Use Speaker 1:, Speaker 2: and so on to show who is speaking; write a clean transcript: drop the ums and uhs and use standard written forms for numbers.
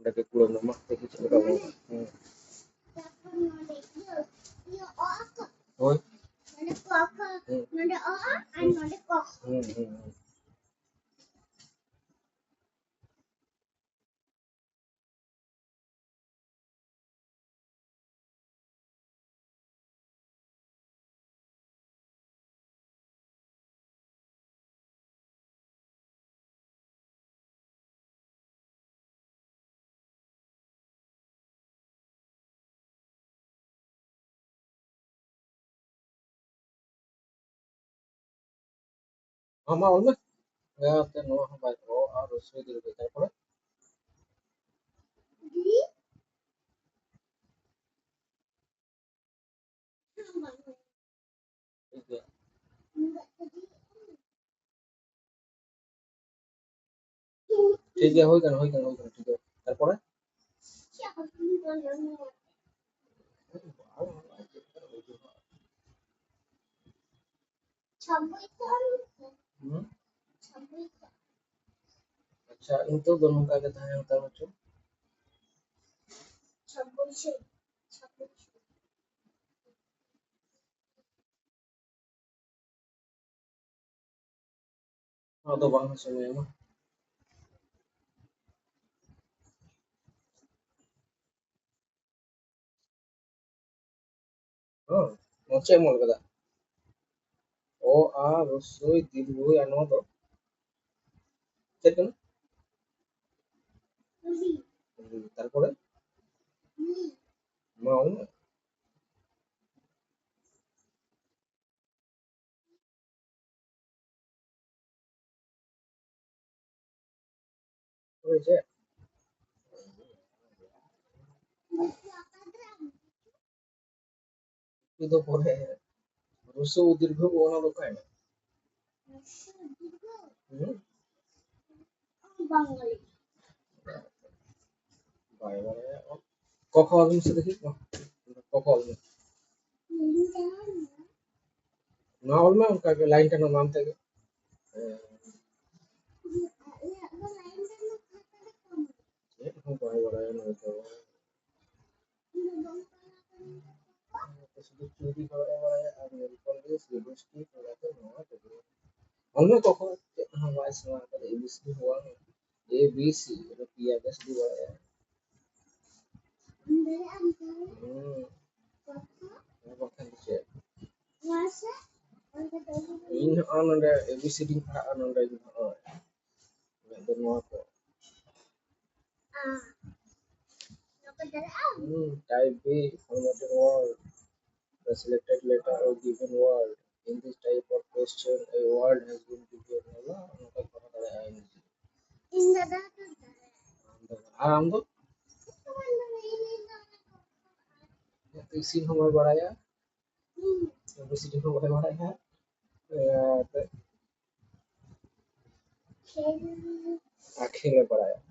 Speaker 1: Udah pulang rumah kayak gitu kamu. Oi. Mama olma ya te no ভাই ও আর রসই দিবে তারপরে এই যে ঠিক আছে হই কেন ঠিক আছে তারপরে হুম अच्छा itu दोनों का कहता है होता बच्चों हाँ तो बांग समय mah oh ngoceh mau kata oh ah রসই দীর্ঘই আর নয় তো ঠিক না তারপরে মা olma হয়েছে itu পরে রসই দীর্ঘ কোনা দোকায় না হুম বাই মানে কখন আমি দেখি কখন না olma কাকে লাইনটা নাম থেকে এরকম করে বলা না তো শুধু চুরি করে বলা আর মেরুকল দিয়ে সিরিয়াসলি করাতে না তো অন্য কখন হ্যাঁ ভাই শোনা করে এবিসি हुआ एबीसी এটা কি আগে শুরু বলা হুম কথা দিচ্ছে in ananda ABCD ananda itu dan mau apa type B formatting word the selected letter or given word in this type of question a word has been given Allah maka kata kata ini আর हम तो इसी समय बढ़ाया ABCD समय बढ़ाया आखिर में बढ़ाया